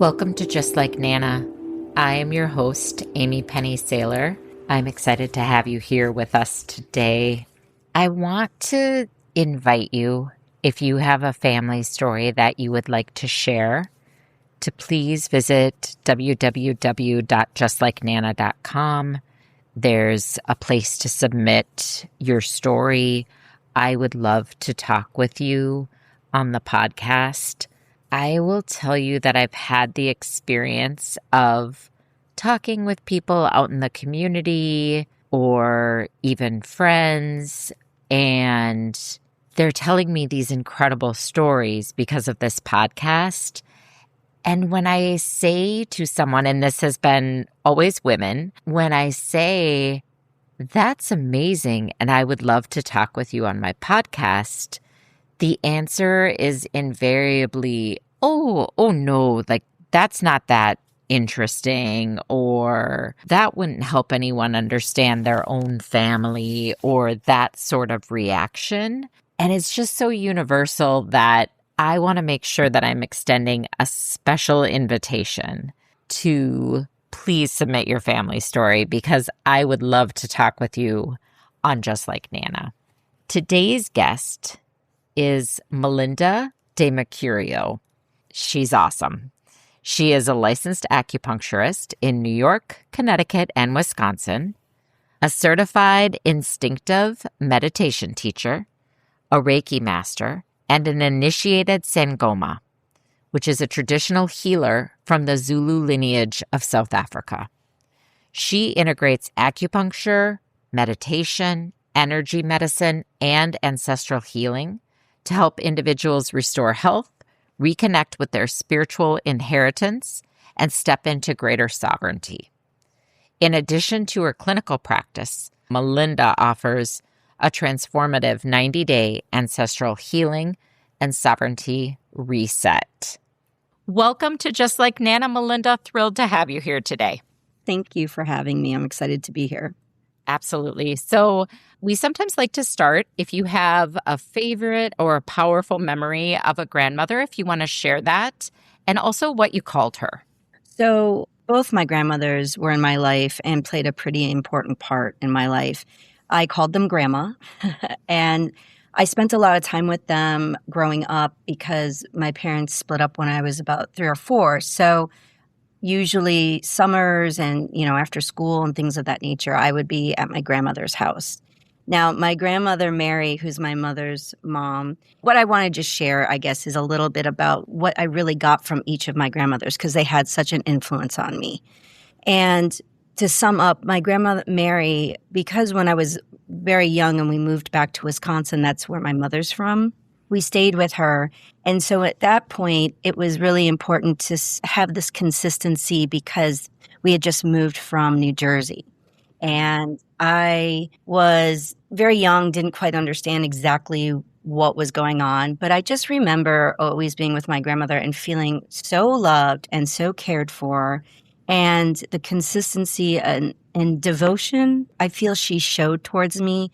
Welcome to Just Like Nana. I am your host, Amy Penny Saylor. I'm excited to have you here with us today. I want to invite you, if you have a family story that you would like to share, to please visit www.justlikenana.com. There's a place to submit your story. I would love to talk with you on the podcast. I will tell you that I've had the experience of talking with people out in the community or even friends, and they're telling me these incredible stories because of this podcast. And when I say to someone, and this has been always women, when I say, that's amazing, and I would love to talk with you on my podcast, the answer is invariably, oh no, like that's not that interesting, or that wouldn't help anyone understand their own family, or that sort of reaction. And it's just so universal that I want to make sure that I'm extending a special invitation to please submit your family story, because I would love to talk with you on Just Like Nana. Today's guest is Malinda DeMercurio. She's awesome. She is a licensed acupuncturist in New York, Connecticut, and Wisconsin, a certified instinctive meditation teacher, a Reiki master, and an initiated Sangoma, which is a traditional healer from the Zulu lineage of South Africa. She integrates acupuncture, meditation, energy medicine, and ancestral healing to help individuals restore health, reconnect with their spiritual inheritance, and step into greater sovereignty. In addition to her clinical practice, Malinda offers a transformative 90-day ancestral healing and sovereignty reset. Welcome to Just Like Nana, Malinda. Thrilled to have you here today. Thank you for having me. I'm excited to be here. Absolutely. So we sometimes like to start, if you have a favorite or a powerful memory of a grandmother, if you want to share that, and also what you called her. So both my grandmothers were in my life and played a pretty important part in my life. I called them grandma, and I spent a lot of time with them growing up because my parents split up when I was about 3 or 4. So usually summers and, after school and things of that nature, I would be at my grandmother's house. Now, my grandmother, Mary, who's my mother's mom, what I want to just share, I guess, is a little bit about what I really got from each of my grandmothers, because they had such an influence on me. And to sum up, my grandmother, Mary, because when I was very young and we moved back to Wisconsin, that's where my mother's from, we stayed with her. And so at that point, it was really important to have this consistency because we had just moved from New Jersey. And I was very young, didn't quite understand exactly what was going on. But I just remember always being with my grandmother and feeling so loved and so cared for. And the consistency and devotion I feel she showed towards me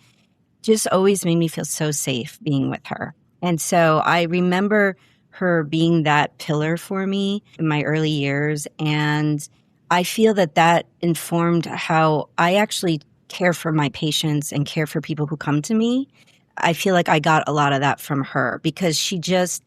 just always made me feel so safe being with her. And so I remember her being that pillar for me in my early years. And I feel that informed how I actually care for my patients and care for people who come to me. I feel like I got a lot of that from her because she just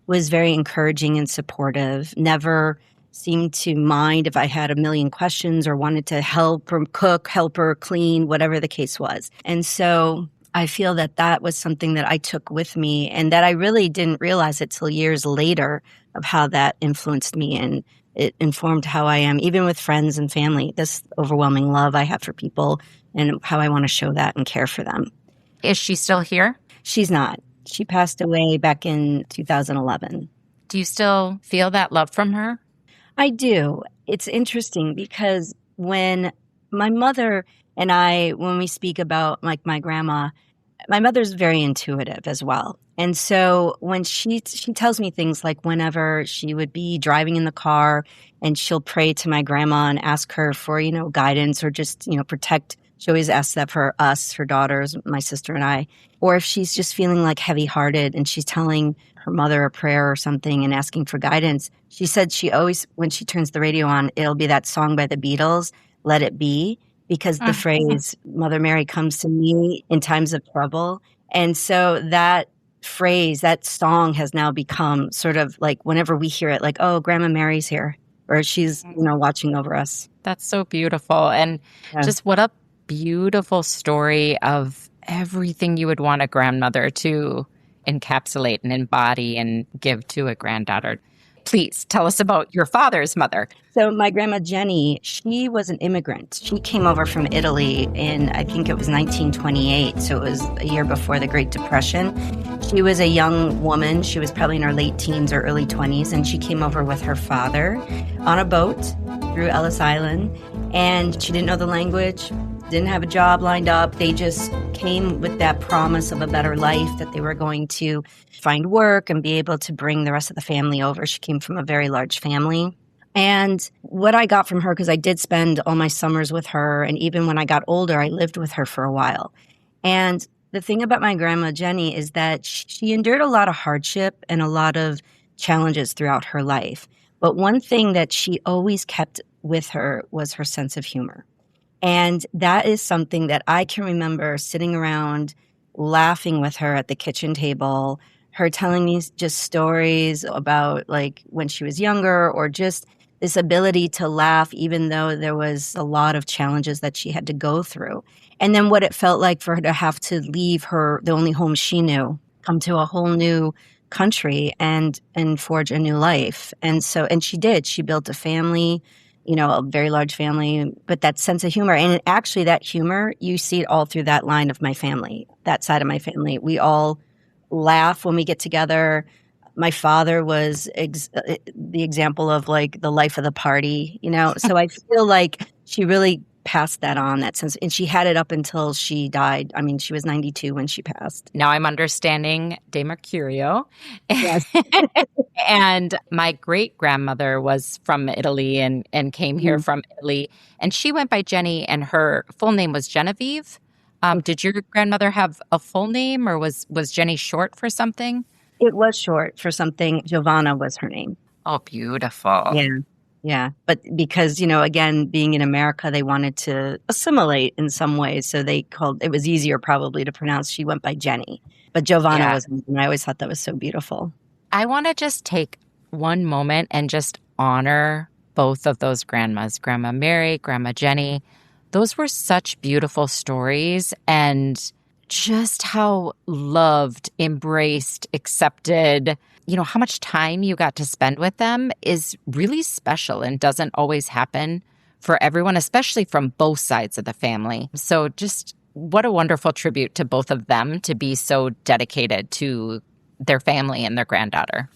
was very encouraging and supportive, never seemed to mind if I had a million questions or wanted to help her cook, help her clean, whatever the case was. And so I feel that was something that I took with me and that I really didn't realize it till years later of how that influenced me, and it informed how I am, even with friends and family, this overwhelming love I have for people and how I want to show that and care for them. Is she still here? She's not. She passed away back in 2011. Do you still feel that love from her? I do. It's interesting because when my mother and I, when we speak about like my grandma, my mother's very intuitive as well. And so when she tells me things like whenever she would be driving in the car and she'll pray to my grandma and ask her for, guidance or just, protect She always asks that for us, her daughters, my sister and I. Or if she's just feeling like heavy-hearted and she's telling her mother a prayer or something and asking for guidance, she said she always, when she turns the radio on, it'll be that song by the Beatles, Let It Be, because the phrase, Mother Mary comes to me in times of trouble. And so that phrase, that song has now become sort of like whenever we hear it, like, oh, Grandma Mary's here, or she's, watching over us. That's so beautiful. And Yeah. just what a beautiful story of everything you would want a grandmother to encapsulate and embody and give to a granddaughter. Please tell us about your father's mother. So my grandma Jenny, she was an immigrant. She came over from Italy in, I think it was 1928. So it was a year before the Great Depression. She was a young woman. She was probably in her late teens or early 20s. And she came over with her father on a boat through Ellis Island. And she didn't know the language, didn't have a job lined up. They just came with that promise of a better life, that they were going to find work and be able to bring the rest of the family over. She came from a very large family. And what I got from her, because I did spend all my summers with her, and even when I got older, I lived with her for a while. And the thing about my grandma Jenny is that she endured a lot of hardship and a lot of challenges throughout her life. But one thing that she always kept with her was her sense of humor. And that is something that I can remember sitting around laughing with her at the kitchen table, her telling me just stories about like when she was younger, or just this ability to laugh, even though there was a lot of challenges that she had to go through. And then what it felt like for her to have to leave the only home she knew, come to a whole new country and forge a new life. And she did. She built a family, a very large family, but that sense of humor. And actually that humor, you see it all through that line of my family, that side of my family. We all laugh when we get together. My father was the example of like the life of the party, so I feel like she really passed that on, that sense. And she had it up until she died. I mean, she was 92 when she passed. Now I'm understanding DeMercurio. Yes. And my great-grandmother was from Italy and came here from Italy. And she went by Jenny, and her full name was Genevieve. Did your grandmother have a full name, or was Jenny short for something? It was short for something. Giovanna was her name. Oh, beautiful. Yeah. Yeah. But because, again, being in America, they wanted to assimilate in some ways. So it was easier probably to pronounce. She went by Jenny. But Giovanna was, and I always thought that was so beautiful. I want to just take one moment and just honor both of those grandmas, Grandma Mary, Grandma Jenny. Those were such beautiful stories, and just how loved, embraced, accepted, how much time you got to spend with them is really special and doesn't always happen for everyone, especially from both sides of the family. So just what a wonderful tribute to both of them to be so dedicated to their family and their granddaughter.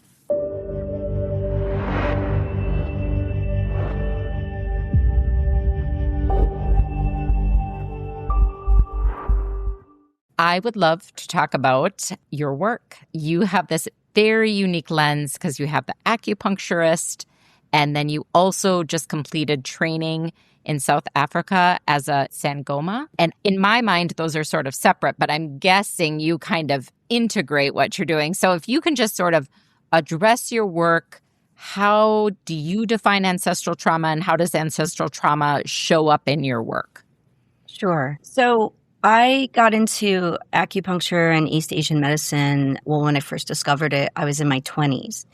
I would love to talk about your work. You have this very unique lens because you have the acupuncturist, and then you also just completed training in South Africa as a Sangoma. And in my mind, those are sort of separate, but I'm guessing you kind of integrate what you're doing. So if you can just sort of address your work, how do you define ancestral trauma, and how does ancestral trauma show up in your work? Sure. So I got into acupuncture and East Asian medicine. Well, when I first discovered it, I was in my 20s.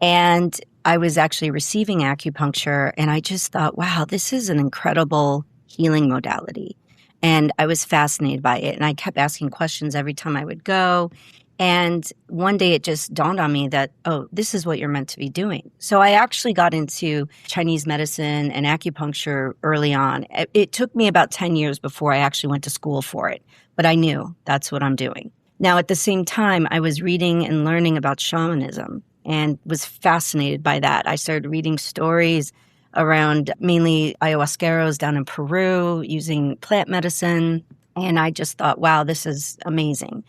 And I was actually receiving acupuncture, and I just thought, wow, this is an incredible healing modality. And I was fascinated by it. And I kept asking questions every time I would go. And one day it just dawned on me that, oh, this is what you're meant to be doing. So I actually got into Chinese medicine and acupuncture early on. It took me about 10 years before I actually went to school for it, but I knew that's what I'm doing. Now, at the same time, I was reading and learning about shamanism and was fascinated by that. I started reading stories around mainly ayahuasqueros down in Peru using plant medicine. And I just thought, wow, this is amazing.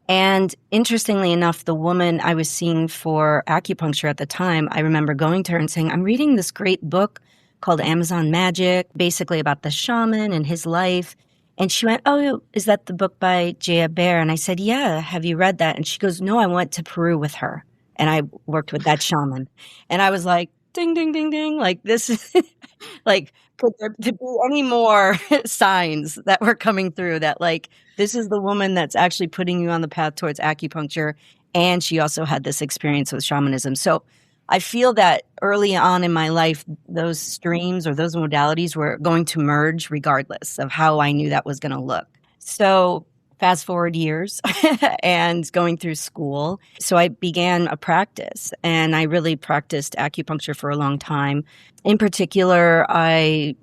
And interestingly enough, the woman I was seeing for acupuncture at the time, I remember going to her and saying, I'm reading this great book called Amazon Magic, basically about the shaman and his life. And she went, "Oh, is that the book by Jaya Bear?" And I said, "Yeah, have you read that?" And she goes, "No, I went to Peru with her and I worked with that shaman." And I was like, ding, ding, ding, ding. Like, this is like, could there to be any more signs that were coming through that, like, this is the woman that's actually putting you on the path towards acupuncture. And she also had this experience with shamanism. So I feel that early on in my life, those streams or those modalities were going to merge regardless of how I knew that was going to look. So fast forward years and going through school. So I began a practice and I really practiced acupuncture for a long time. In particular, I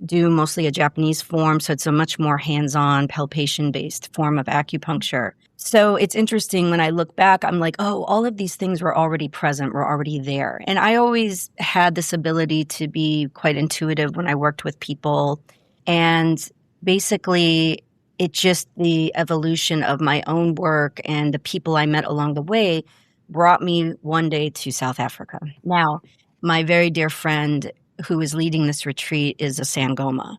do mostly a Japanese form, so it's a much more hands-on, palpation-based form of acupuncture. So it's interesting when I look back, I'm like, oh, all of these things were already present, were already there. And I always had this ability to be quite intuitive when I worked with people. And basically, it's just the evolution of my own work and the people I met along the way brought me one day to South Africa. Now, my very dear friend who is leading this retreat is a Sangoma.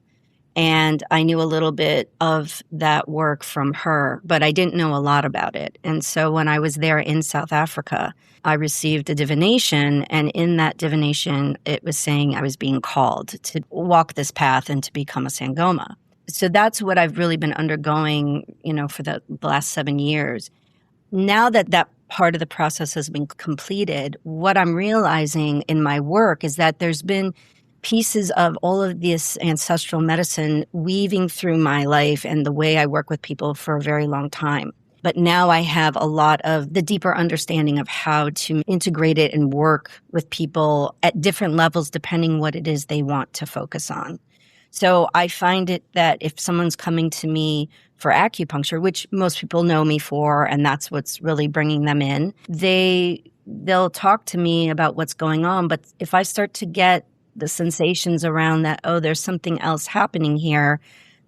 And I knew a little bit of that work from her, but I didn't know a lot about it. And so when I was there in South Africa, I received a divination. And in that divination, it was saying I was being called to walk this path and to become a Sangoma. So that's what I've really been undergoing, for the last 7 years. Now that that part of the process has been completed, what I'm realizing in my work is that there's been pieces of all of this ancestral medicine weaving through my life and the way I work with people for a very long time. But now I have a lot of the deeper understanding of how to integrate it and work with people at different levels, depending what it is they want to focus on. So I find it that if someone's coming to me for acupuncture, which most people know me for, and that's what's really bringing them in, they'll talk to me about what's going on. But if I start to get the sensations around that, oh, there's something else happening here,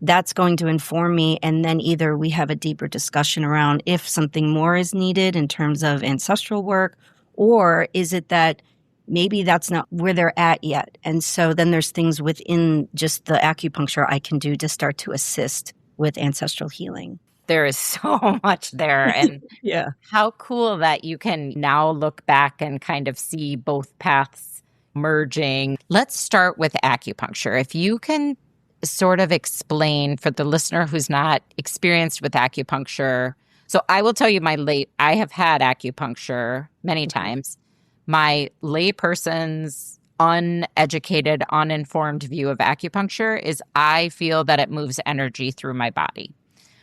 that's going to inform me. And then either we have a deeper discussion around if something more is needed in terms of ancestral work, or is it that maybe that's not where they're at yet. And so then there's things within just the acupuncture I can do to start to assist with ancestral healing. There is so much there. And Yeah. how cool that you can now look back and kind of see both paths merging. Let's start with acupuncture. If you can sort of explain for the listener who's not experienced with acupuncture. So I will tell you I have had acupuncture many times. My layperson's uneducated, uninformed view of acupuncture is I feel that it moves energy through my body.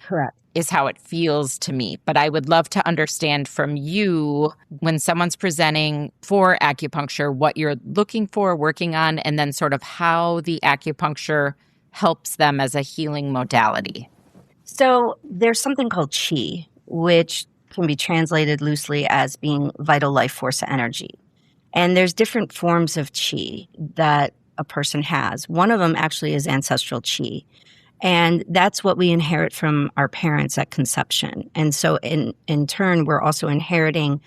Correct. Is how it feels to me. But I would love to understand from you when someone's presenting for acupuncture, what you're looking for, working on, and then sort of how the acupuncture helps them as a healing modality. So there's something called Qi, which can be translated loosely as being vital life force energy. And there's different forms of Qi that a person has. One of them actually is ancestral Qi. And that's what we inherit from our parents at conception. And so in turn, we're also inheriting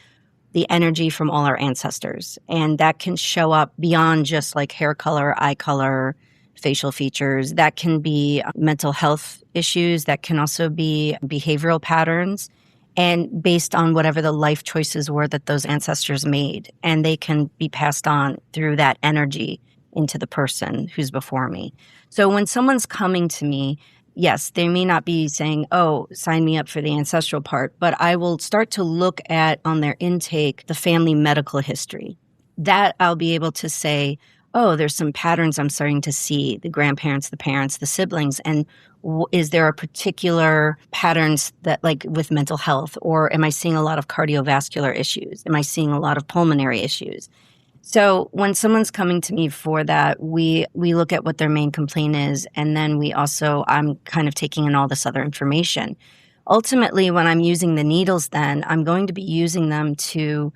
the energy from all our ancestors. And that can show up beyond just like hair color, eye color, facial features. That can be mental health issues. That can also be behavioral patterns. And based on whatever the life choices were that those ancestors made. And they can be passed on through that energy into the person who's before me. So when someone's coming to me, yes, they may not be saying, oh, sign me up for the ancestral part, but I will start to look at on their intake the family medical history. That I'll be able to say, oh, there's some patterns I'm starting to see, the grandparents, the parents, the siblings, and is there a particular patterns that like with mental health, or am I seeing a lot of cardiovascular issues? Am I seeing a lot of pulmonary issues? So when someone's coming to me for that, we look at what their main complaint is, and then I'm kind of taking in all this other information. Ultimately, when I'm using the needles, then I'm going to be using them to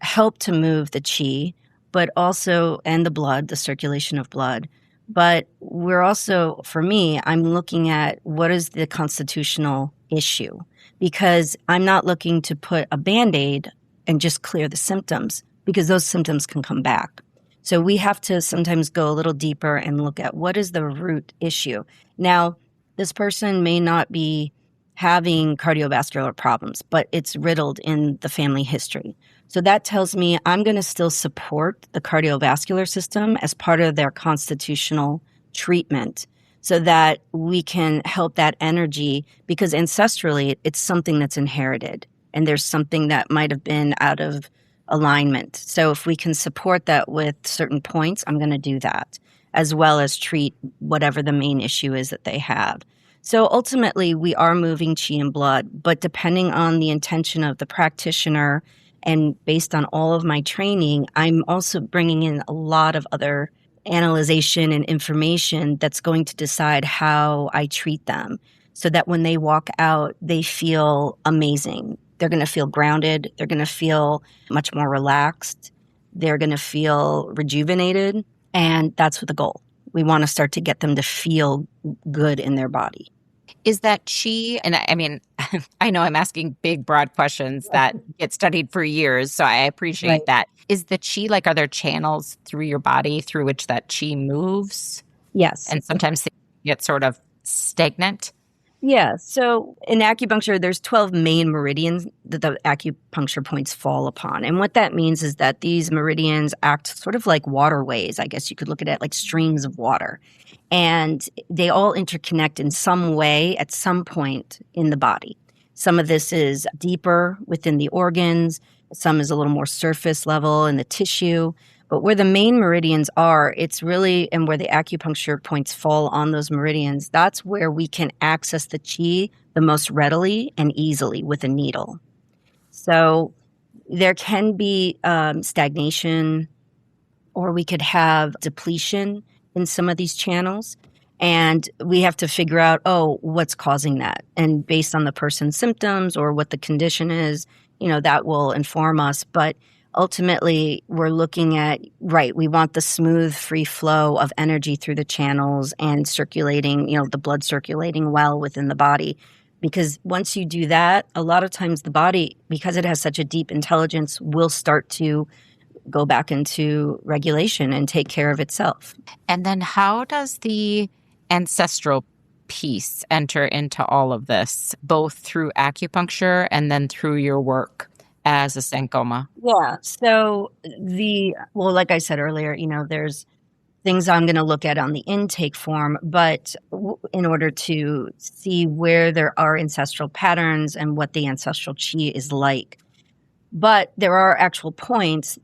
help to move the Qi, but also, and the blood, the circulation of blood. But we're also, for me, I'm looking at what is the constitutional issue, because I'm not looking to put a Band-Aid and just clear the symptoms, because those symptoms can come back. So we have to sometimes go a little deeper and look at what is the root issue. Now, This person may not be having cardiovascular problems, but it's riddled in the family history. So that tells me I'm going to still support the cardiovascular system as part of their constitutional treatment so that we can help that energy, because ancestrally it's something that's inherited and there's something that might have been out of alignment. So if we can support that with certain points, I'm going to do that, as well as treat whatever the main issue is that they have. So ultimately, we are moving qi and blood, but depending on the intention of the practitioner and based on all of my training, I'm also bringing in a lot of other analyzation and information that's going to decide how I treat them so that when they walk out, they feel amazing. They're going to feel grounded. They're going to feel much more relaxed. They're going to feel rejuvenated. And that's the goal. We want to start to get them to feel good in their body. Is that qi? And I mean, I know I'm asking big, broad questions that get studied for years, so I appreciate Right. that. Is the qi, like, are there channels through your body through which that qi moves? Yes. And sometimes they get sort of stagnant. Yeah. So in acupuncture, there's 12 main meridians that the acupuncture points fall upon. And what that means is that these meridians act sort of like waterways. I guess you could look at it like streams of water. And they all interconnect in some way at some point in the body. Some of this is deeper within the organs. Some is a little more surface level in the tissue. But where the main meridians are, it's really, and where the acupuncture points fall on those meridians, that's where we can access the qi the most readily and easily with a needle. So there can be stagnation, or we could have depletion in some of these channels. And we have to figure out, what's causing that? And based on the person's symptoms or what the condition is, that will inform us. But ultimately, we're looking at, we want the smooth, free flow of energy through the channels and circulating, the blood circulating well within the body. Because once you do that, a lot of times the body, because it has such a deep intelligence, will start to go back into regulation and take care of itself. And then how does the ancestral piece enter into all of this, both through acupuncture and then through your work as a Sangoma? Yeah. So like I said earlier, there's things I'm going to look at on the intake form, but in order to see where there are ancestral patterns and what the ancestral qi is like. But there are actual points.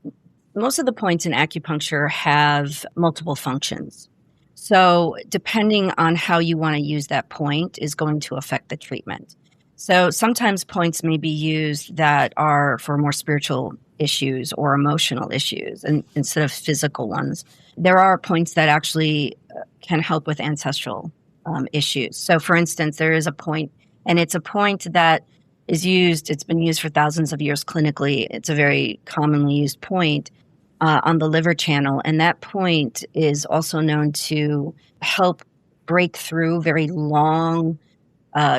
Most of the points in acupuncture have multiple functions. So depending on how you want to use that point is going to affect the treatment. So sometimes points may be used that are for more spiritual issues or emotional issues and instead of physical ones. There are points that actually can help with ancestral issues. So for instance, there is a point, and it's a point that is used, it's been used for thousands of years clinically. It's a very commonly used point on the liver channel. And that point is also known to help break through very long,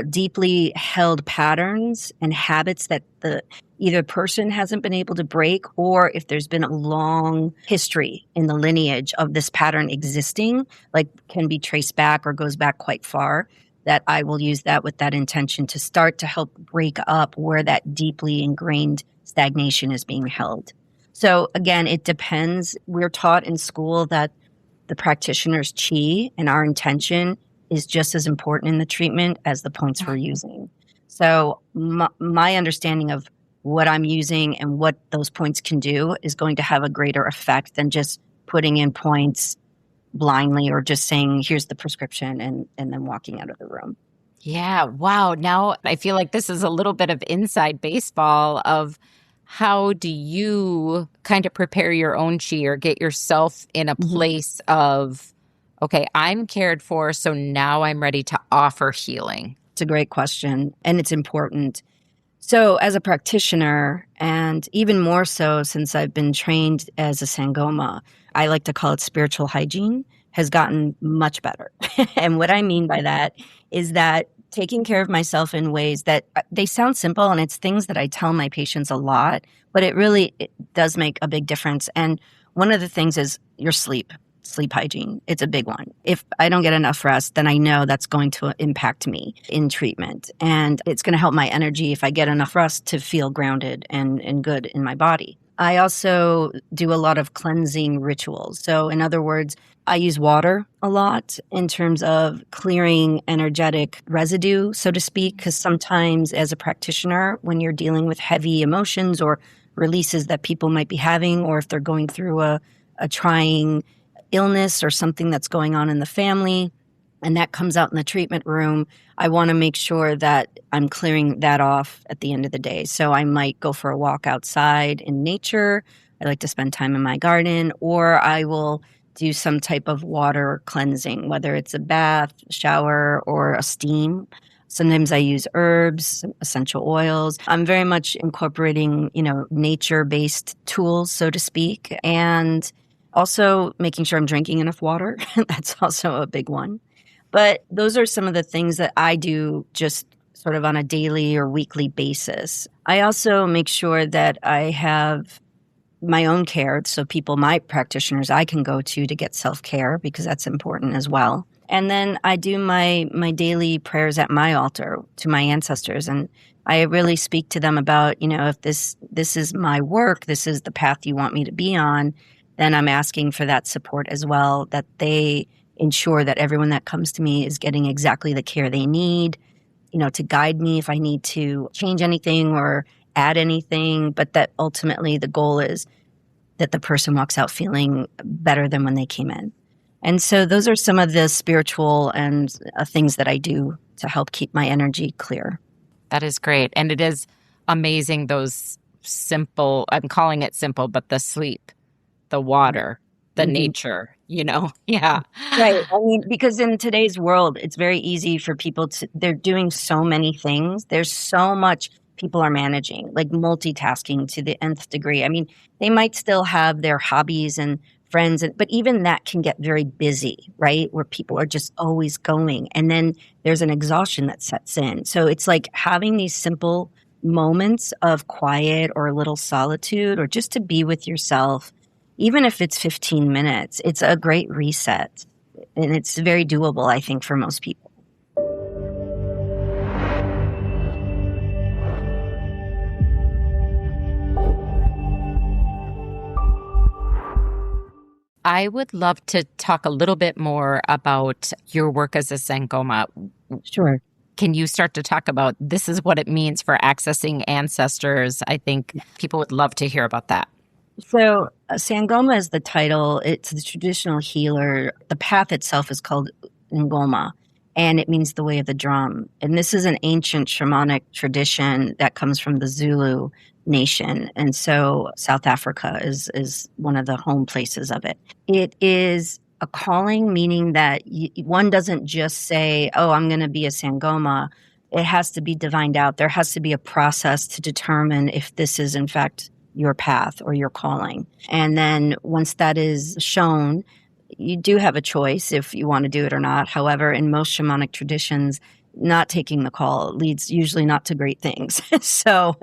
deeply held patterns and habits that the either person hasn't been able to break, or if there's been a long history in the lineage of this pattern existing, like can be traced back or goes back quite far, that I will use that with that intention to start to help break up where that deeply ingrained stagnation is being held. So again, it depends. We're taught in school that the practitioner's qi and our intention is just as important in the treatment as the points we're using. So my understanding of what I'm using and what those points can do is going to have a greater effect than just putting in points blindly or just saying, here's the prescription and then walking out of the room. Yeah. Wow. Now I feel like this is a little bit of inside baseball of how do you kind of prepare your own qi or get yourself in a place of, okay, I'm cared for, so now I'm ready to offer healing? It's a great question, and it's important. So as a practitioner, and even more so since I've been trained as a Sangoma, I like to call it spiritual hygiene, has gotten much better. And what I mean by that is that taking care of myself in ways that they sound simple, and it's things that I tell my patients a lot, but it does make a big difference. And one of the things is your sleep. sleep hygiene. It's a big one. If I don't get enough rest, then I know that's going to impact me in treatment. And it's going to help my energy if I get enough rest to feel grounded and good in my body. I also do a lot of cleansing rituals. So, in other words, I use water a lot in terms of clearing energetic residue, so to speak, because sometimes as a practitioner, when you're dealing with heavy emotions or releases that people might be having, or if they're going through a trying illness or something that's going on in the family, and that comes out in the treatment room, I want to make sure that I'm clearing that off at the end of the day. So I might go for a walk outside in nature. I like to spend time in my garden, or I will do some type of water cleansing, whether it's a bath, shower, or a steam. Sometimes I use herbs, essential oils. I'm very much incorporating, nature-based tools, so to speak, and also making sure I'm drinking enough water. That's also a big one. But those are some of the things that I do just sort of on a daily or weekly basis. I also make sure that I have my own care. So my practitioners I can go to get self-care, because that's important as well. And then I do my daily prayers at my altar to my ancestors. And I really speak to them about, if this is my work, this is the path you want me to be on, then I'm asking for that support as well, that they ensure that everyone that comes to me is getting exactly the care they need, to guide me if I need to change anything or add anything, but that ultimately the goal is that the person walks out feeling better than when they came in. And so those are some of the spiritual and things that I do to help keep my energy clear. That is great. And it is amazing, those simple, I'm calling it simple, but the sleep, the water, the nature, Yeah. Right. I mean, because in today's world, it's very easy for people they're doing so many things. There's so much people are managing, like multitasking to the nth degree. I mean, they might still have their hobbies and friends, but even that can get very busy, right? Where people are just always going. And then there's an exhaustion that sets in. So it's like having these simple moments of quiet or a little solitude, or just to be with yourself, even if it's 15 minutes, it's a great reset. And it's very doable, I think, for most people. I would love to talk a little bit more about your work as a Sangoma. Sure. Can you start to talk about this is what it means for accessing ancestors? I think people would love to hear about that. So Sangoma is the title. It's the traditional healer. The path itself is called Ngoma, and it means the way of the drum. And this is an ancient shamanic tradition that comes from the Zulu nation. And so South Africa is one of the home places of it. It is a calling, meaning that one doesn't just say, oh, I'm going to be a Sangoma. It has to be divined out. There has to be a process to determine if this is, in fact, your path or your calling. And then once that is shown, you do have a choice if you want to do it or not. However, in most shamanic traditions, not taking the call leads usually not to great things. So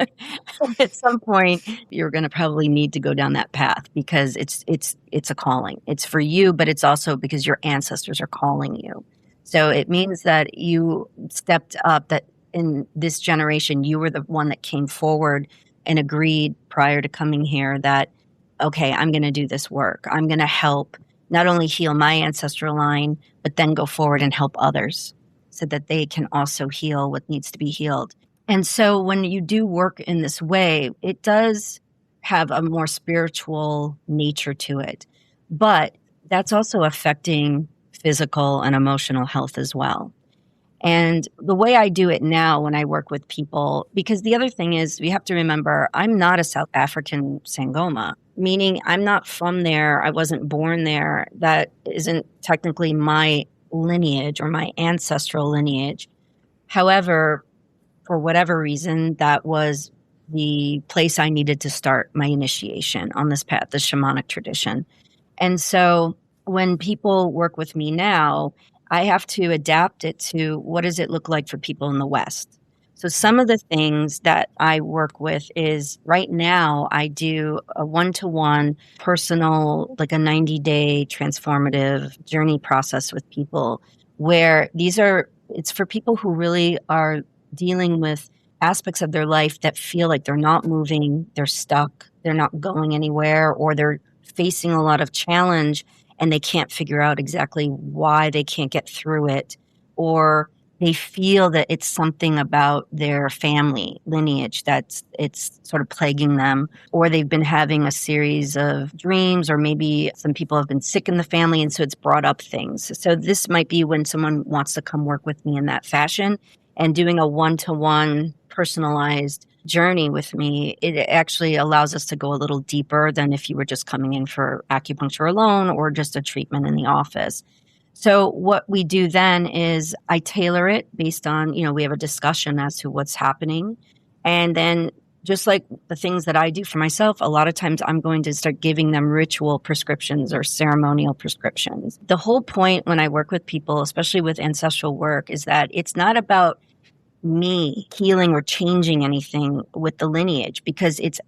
at some point, you're going to probably need to go down that path, because it's a calling. It's for you, but it's also because your ancestors are calling you. So it means that you stepped up, that in this generation, you were the one that came forward and agreed prior to coming here that, okay, I'm going to do this work. I'm going to help not only heal my ancestral line, but then go forward and help others so that they can also heal what needs to be healed. And so when you do work in this way, it does have a more spiritual nature to it. But that's also affecting physical and emotional health as well. And the way I do it now when I work with people, because the other thing is, we have to remember, I'm not a South African Sangoma, meaning I'm not from there. I wasn't born there. That isn't technically my lineage or my ancestral lineage. However, for whatever reason, that was the place I needed to start my initiation on this path, the shamanic tradition. And so when people work with me now, I have to adapt it to what does it look like for people in the West. So some of the things that I work with is right now I do a one-to-one personal, like a 90-day transformative journey process with people where it's for people who really are dealing with aspects of their life that feel like they're not moving, they're stuck, they're not going anywhere, or they're facing a lot of challenge and they can't figure out exactly why they can't get through it, or they feel that it's something about their family lineage it's sort of plaguing them, or they've been having a series of dreams, or maybe some people have been sick in the family and so it's brought up things. So this might be when someone wants to come work with me in that fashion, and doing a one-to-one personalized journey with me, it actually allows us to go a little deeper than if you were just coming in for acupuncture alone or just a treatment in the office. So what we do then is I tailor it based on, we have a discussion as to what's happening. And then just like the things that I do for myself, a lot of times I'm going to start giving them ritual prescriptions or ceremonial prescriptions. The whole point when I work with people, especially with ancestral work, is that it's not about me healing or changing anything with the lineage, because it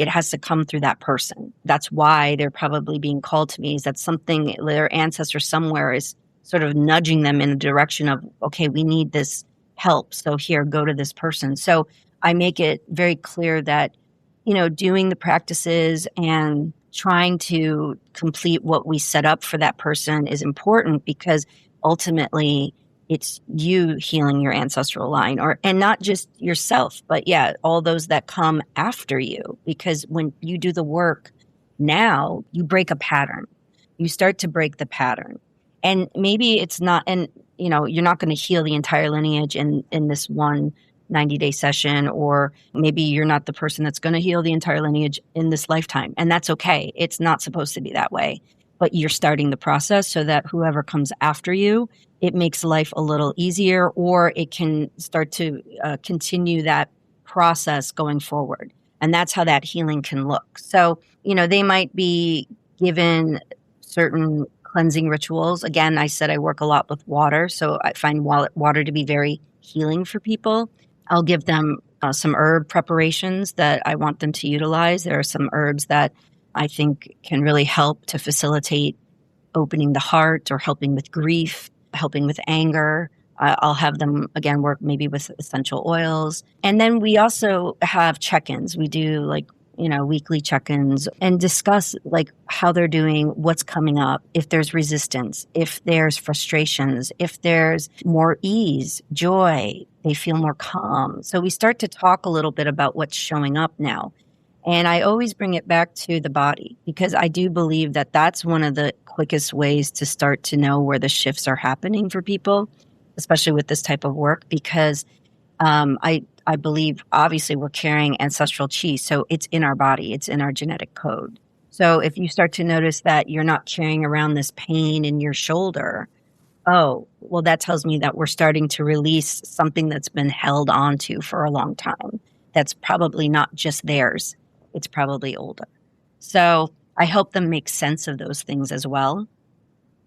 has to come through that person. That's why they're probably being called to me, is that something, their ancestor somewhere is sort of nudging them in the direction of, okay, we need this help. So here, go to this person. So I make it very clear that, doing the practices and trying to complete what we set up for that person is important, because ultimately it's you healing your ancestral line, and not just yourself, but all those that come after you. Because when you do the work now, you break a pattern. You start to break the pattern. And maybe it's not, and you're not going to heal the entire lineage in this one 90-day session, or maybe you're not the person that's going to heal the entire lineage in this lifetime. And that's okay. It's not supposed to be that way. But you're starting the process so that whoever comes after you, it makes life a little easier, or it can start to continue that process going forward. And that's how that healing can look. So, they might be given certain cleansing rituals. Again, I said I work a lot with water, so I find water to be very healing for people. I'll give them some herb preparations that I want them to utilize. There are some herbs that I think can really help to facilitate opening the heart, or helping with grief, helping with anger. I'll have them, again, work maybe with essential oils. And then we also have check-ins. We do weekly check-ins and discuss how they're doing, what's coming up, if there's resistance, if there's frustrations, if there's more ease, joy, they feel more calm. So we start to talk a little bit about what's showing up now. And I always bring it back to the body, because I do believe that that's one of the quickest ways to start to know where the shifts are happening for people, especially with this type of work, because I believe obviously we're carrying ancestral qi. So it's in our body, it's in our genetic code. So if you start to notice that you're not carrying around this pain in your shoulder, oh, well, that tells me that we're starting to release something that's been held onto for a long time. That's probably not just theirs. It's probably older. So I help them make sense of those things as well.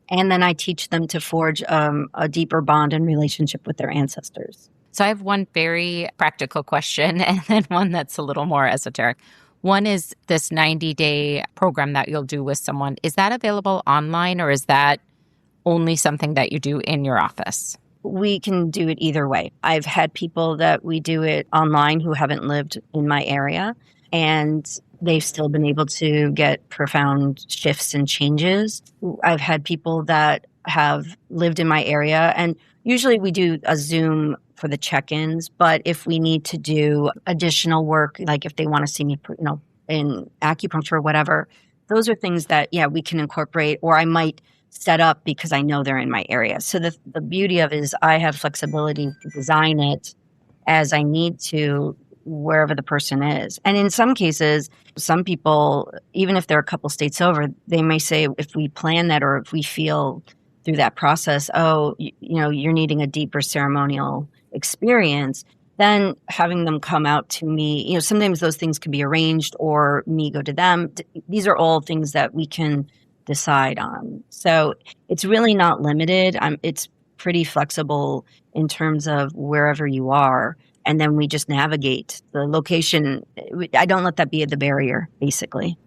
And then I teach them to forge a deeper bond and relationship with their ancestors. So I have one very practical question, and then one that's a little more esoteric. One is this 90-day program that you'll do with someone. Is that available online, or is that only something that you do in your office? We can do it either way. I've had people that we do it online who haven't lived in my area, and they've still been able to get profound shifts and changes. I've had people that have lived in my area, and usually we do a Zoom for the check-ins. But if we need to do additional work, like if they want to see me, in acupuncture or whatever, those are things that, we can incorporate, or I might set up because I know they're in my area. So the beauty of it is I have flexibility to design it as I need to, wherever the person is. And in some cases, some people, even if they're a couple states over, they may say, if we plan that, or if we feel through that process, you're needing a deeper ceremonial experience, then having them come out to me, sometimes those things can be arranged, or me go to them. These are all things that we can decide on. So it's really not limited. It's pretty flexible in terms of wherever you are. And then we just navigate the location. I don't let that be the barrier, basically.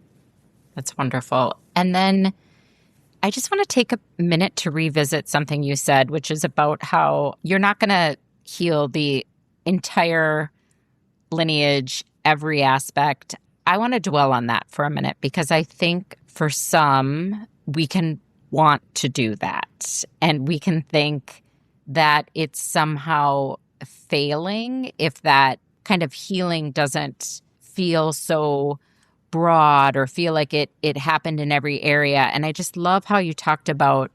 That's wonderful. And then I just want to take a minute to revisit something you said, which is about how you're not going to heal the entire lineage, every aspect. I want to dwell on that for a minute because I think for some, we can want to do that. And we can think that it's somehow failing if that kind of healing doesn't feel so broad or feel like it happened in every area. And I just love how you talked about,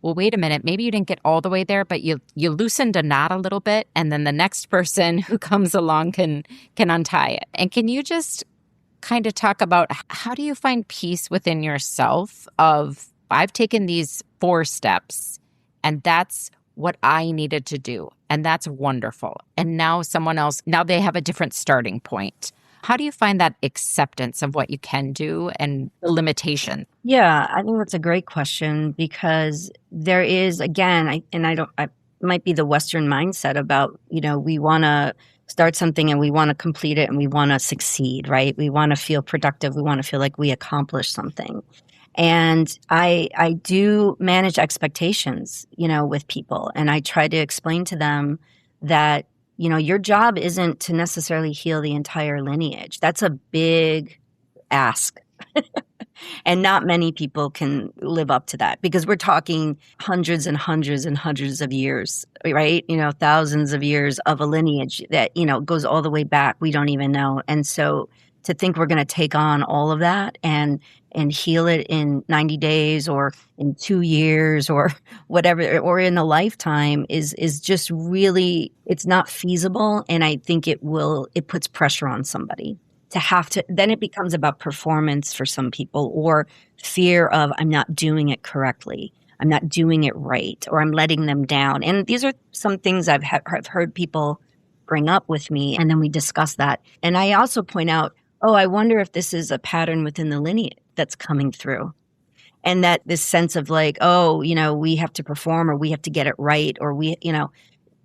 well, wait a minute, maybe you didn't get all the way there, but you loosened a knot a little bit, and then the next person who comes along can untie it. And can you just kind of talk about how do you find peace within yourself of, I've taken these 4 steps and that's what I needed to do. And that's wonderful. And now someone else, now they have a different starting point. How do you find that acceptance of what you can do and the limitation? Yeah, I think that's a great question because there is, again, I might be the Western mindset about, we want to start something and we want to complete it and we want to succeed, right? We want to feel productive. We want to feel like we accomplished something. And I do manage expectations, with people. And I try to explain to them that, your job isn't to necessarily heal the entire lineage. That's a big ask. And not many people can live up to that because we're talking hundreds and hundreds and hundreds of years, right? Thousands of years of a lineage that, goes all the way back. We don't even know. And so to think we're going to take on all of that and heal it in 90 days or in 2 years or whatever, or in a lifetime is just really, it's not feasible. And I think it puts pressure on somebody to have to, then it becomes about performance for some people or fear of, I'm not doing it correctly. I'm not doing it right, or I'm letting them down. And these are some things I've heard people bring up with me. And then we discuss that. And I also point out, I wonder if this is a pattern within the lineage that's coming through. And that this sense of like, we have to perform or we have to get it right, or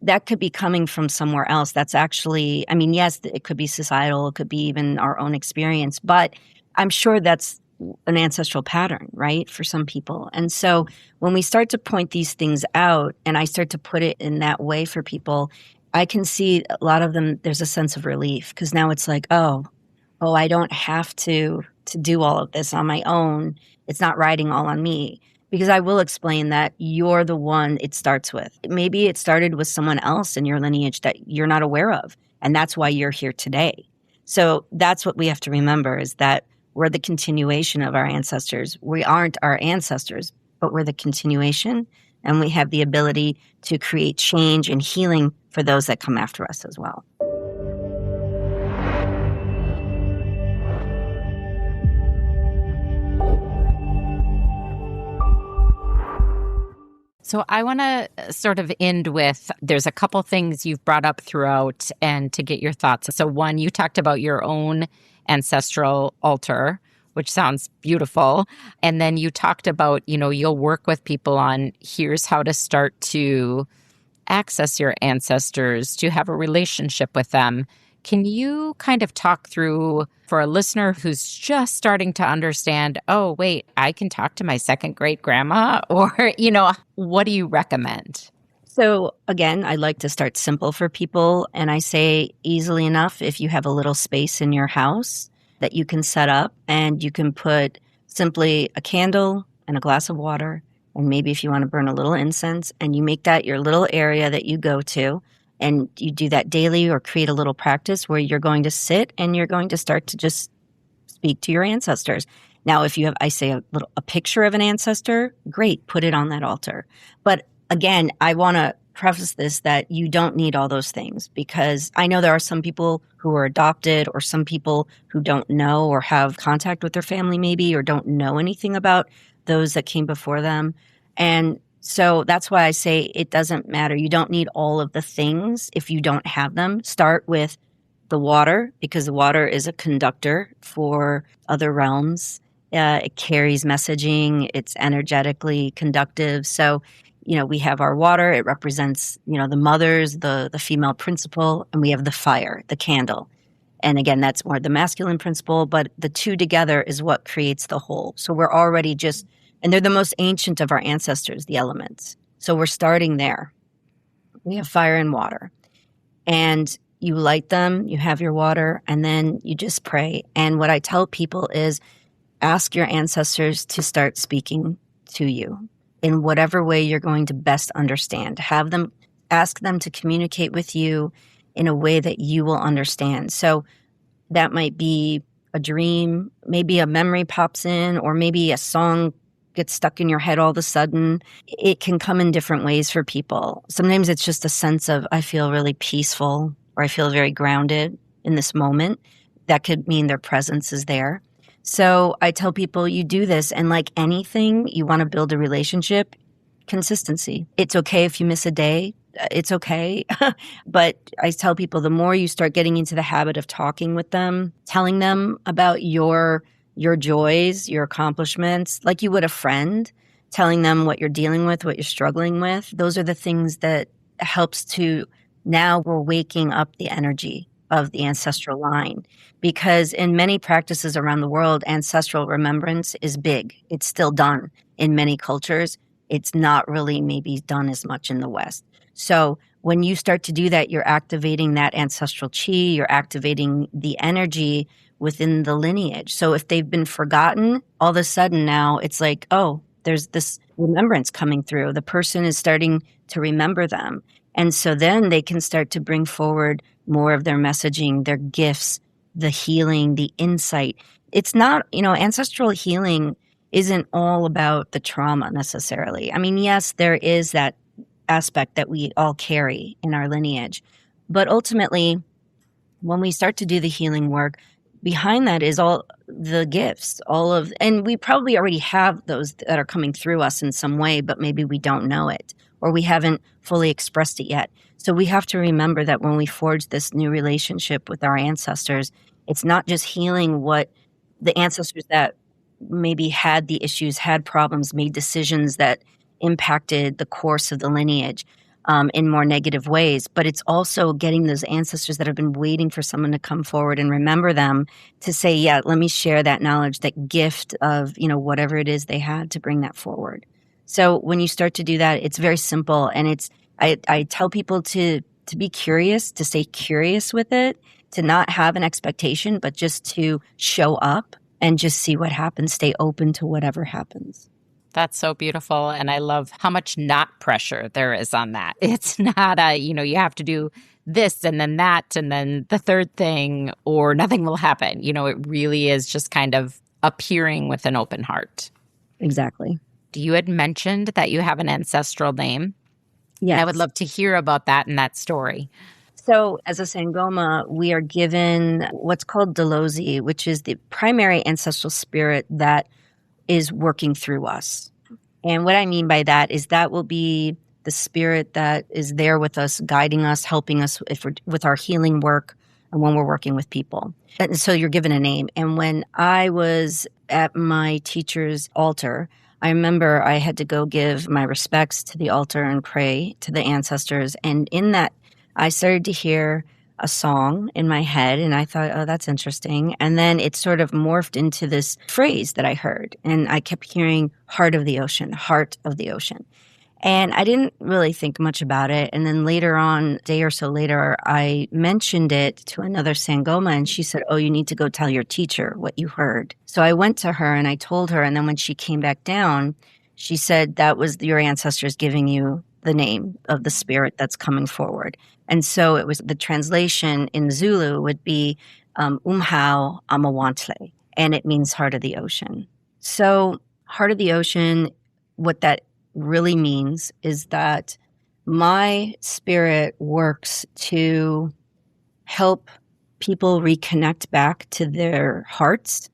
that could be coming from somewhere else. That's actually, yes, it could be societal, it could be even our own experience, but I'm sure that's an ancestral pattern, right, for some people. And so when we start to point these things out and I start to put it in that way for people, I can see a lot of them, there's a sense of relief because now it's like, I don't have to do all of this on my own. It's not riding all on me. Because I will explain that you're the one it starts with. Maybe it started with someone else in your lineage that you're not aware of. And that's why you're here today. So that's what we have to remember is that we're the continuation of our ancestors. We aren't our ancestors, but we're the continuation. And we have the ability to create change and healing for those that come after us as well. So I want to sort of end with, there's a couple things you've brought up throughout and to get your thoughts. So one, you talked about your own ancestral altar, which sounds beautiful. And then you talked about, you'll work with people on here's how to start to access your ancestors, to have a relationship with them. Can you kind of talk through for a listener who's just starting to understand, oh, wait, I can talk to my second great grandma, or, what do you recommend? So again, I like to start simple for people. And I say easily enough, if you have a little space in your house that you can set up and you can put simply a candle and a glass of water. And maybe if you want to burn a little incense and you make that your little area that you go to. And you do that daily or create a little practice where you're going to sit and you're going to start to just speak to your ancestors. Now, if you have, I say a picture of an ancestor, great, put it on that altar. But again, I want to preface this that you don't need all those things because I know there are some people who are adopted or some people who don't know or have contact with their family maybe or don't know anything about those that came before them. And so that's why I say it doesn't matter. You don't need all of the things if you don't have them. Start with the water because the water is a conductor for other realms. It carries messaging. It's energetically conductive. So, we have our water. It represents, the mothers, the female principle, and we have the fire, the candle. And again, that's more the masculine principle, but the two together is what creates the whole. So we're already and they're the most ancient of our ancestors, the elements. So we're starting there. We have fire and water. And you light them, you have your water, and then you just pray. And what I tell people is ask your ancestors to start speaking to you in whatever way you're going to best understand. Ask them to communicate with you in a way that you will understand. So that might be a dream, maybe a memory pops in, or maybe a song gets stuck in your head all of a sudden. It can come in different ways for people. Sometimes it's just a sense of, I feel really peaceful, or I feel very grounded in this moment. That could mean their presence is there. So I tell people, you do this, and like anything, you want to build a relationship, consistency. It's okay if you miss a day. It's okay. But I tell people, the more you start getting into the habit of talking with them, telling them about your joys, your accomplishments, like you would a friend, telling them what you're dealing with, what you're struggling with, those are the things that helps to, now we're waking up the energy of the ancestral line. Because in many practices around the world, ancestral remembrance is big. It's still done in many cultures. It's not really maybe done as much in the West. So when you start to do that, you're activating that ancestral qi, you're activating the energy within the lineage. So if they've been forgotten, all of a sudden now it's like, oh, there's this remembrance coming through. The person is starting to remember them. And so then they can start to bring forward more of their messaging, their gifts, the healing, the insight. It's not, ancestral healing isn't all about the trauma necessarily. I mean, yes, there is that aspect that we all carry in our lineage. But ultimately, when we start to do the healing work, behind that is all the gifts, and we probably already have those that are coming through us in some way, but maybe we don't know it, or we haven't fully expressed it yet. So we have to remember that when we forge this new relationship with our ancestors, it's not just healing what the ancestors that maybe had the issues, had problems, made decisions that impacted the course of the lineage in more negative ways, but it's also getting those ancestors that have been waiting for someone to come forward and remember them to say, yeah, let me share that knowledge, that gift of, whatever it is they had, to bring that forward. So when you start to do that, it's very simple. And I tell people to be curious, to stay curious with it, to not have an expectation, but just to show up and just see what happens, stay open to whatever happens. That's so beautiful. And I love how much not pressure there is on that. It's not you have to do this and then that and then the third thing or nothing will happen. It really is just kind of appearing with an open heart. Exactly. You had mentioned that you have an ancestral name. Yes. I would love to hear about that and that story. So as a Sangoma, we are given what's called Delozi, which is the primary ancestral spirit that is working through us. And what I mean by that is that will be the spirit that is there with us, guiding us, helping us with our healing work and when we're working with people. And so you're given a name. And when I was at my teacher's altar, I remember I had to go give my respects to the altar and pray to the ancestors. And in that, I started to hear a song in my head, and I thought, oh, that's interesting. And then it sort of morphed into this phrase that I heard, and I kept hearing heart of the ocean, heart of the ocean. And I didn't really think much about it. And then later on, a day or so later, I mentioned it to another Sangoma, and she said, oh, you need to go tell your teacher what you heard. So I went to her and I told her, and then when she came back down, she said, that was your ancestors giving you the name of the spirit that's coming forward. And so it was, the translation in Zulu would be Umhau Amawantle, and it means heart of the ocean. So heart of the ocean, what that really means is that my spirit works to help people reconnect back to their hearts,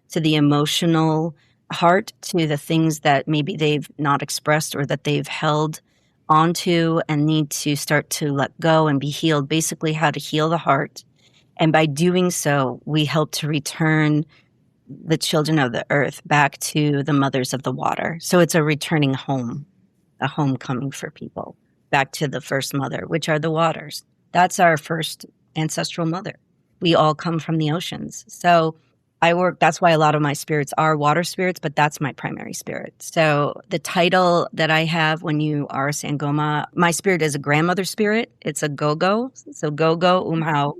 to the emotional heart, to the things that maybe they've not expressed or that they've held onto and need to start to let go and be healed, basically how to heal the heart. And by doing so, we help to return the children of the earth back to the mothers of the water. So it's a returning home a homecoming for people back to the first mother, which are the waters. That's our first ancestral mother. We all come from the oceans. So that's why a lot of my spirits are water spirits, but that's my primary spirit. So the title that I have when you are a Sangoma, my spirit is a grandmother spirit. It's a go-go. So go-go, umhau,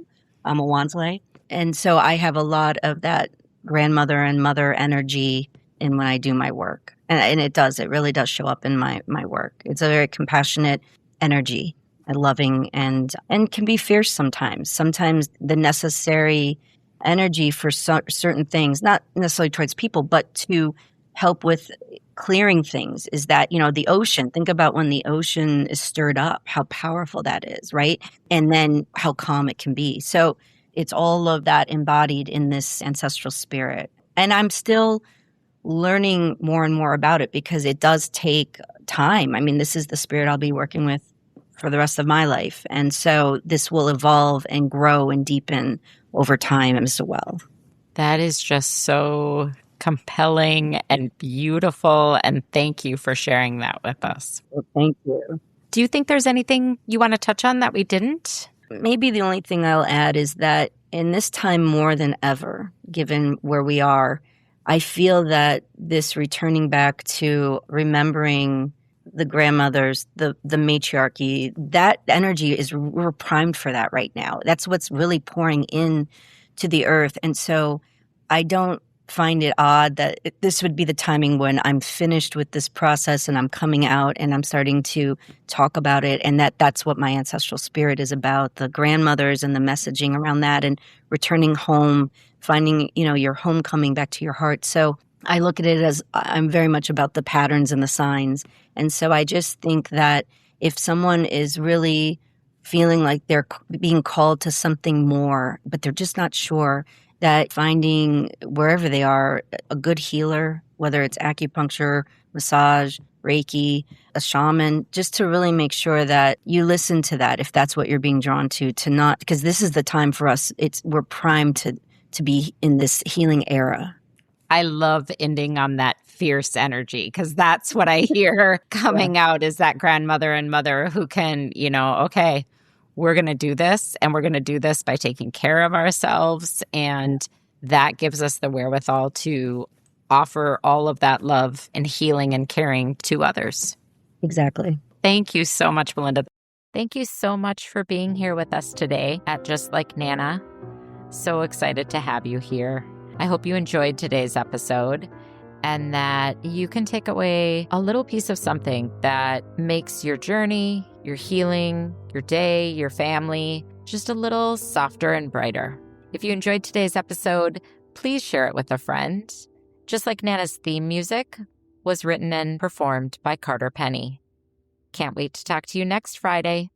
awansle. And so I have a lot of that grandmother and mother energy in when I do my work. And it really does show up in my work. It's a very compassionate energy and loving and can be fierce sometimes. Sometimes the necessary energy for certain things, not necessarily towards people, but to help with clearing things is that, the ocean, think about when the ocean is stirred up, how powerful that is, right? And then how calm it can be. So it's all of that embodied in this ancestral spirit. And I'm still learning more and more about it because it does take time. I mean, this is the spirit I'll be working with for the rest of my life. And so this will evolve and grow and deepen over time as well. That is just so compelling and beautiful. And thank you for sharing that with us. Well, thank you. Do you think there's anything you want to touch on that we didn't? Maybe the only thing I'll add is that in this time more than ever, given where we are, I feel that this returning back to remembering the grandmothers, the matriarchy, that energy we're primed for that right now. That's what's really pouring in to the earth. And so I don't find it odd that this would be the timing when I'm finished with this process and I'm coming out and I'm starting to talk about it. And that's what my ancestral spirit is about, the grandmothers and the messaging around that and returning home, finding, your homecoming back to your heart. So I look at it as I'm very much about the patterns and the signs. And so I just think that if someone is really feeling like they're being called to something more, but they're just not sure, that finding wherever they are a good healer, whether it's acupuncture, massage, Reiki, a shaman, just to really make sure that you listen to that if that's what you're being drawn to not, because this is the time for us. We're primed to be in this healing era. I love ending on that fierce energy because that's what I hear coming out is that grandmother and mother who can, okay, we're going to do this and we're going to do this by taking care of ourselves. And that gives us the wherewithal to offer all of that love and healing and caring to others. Exactly. Thank you so much, Malinda. Thank you so much for being here with us today at Just Like Nana. So excited to have you here. I hope you enjoyed today's episode and that you can take away a little piece of something that makes your journey, your healing, your day, your family, just a little softer and brighter. If you enjoyed today's episode, please share it with a friend. Just Like Nana's theme music was written and performed by Carter Penny. Can't wait to talk to you next Friday.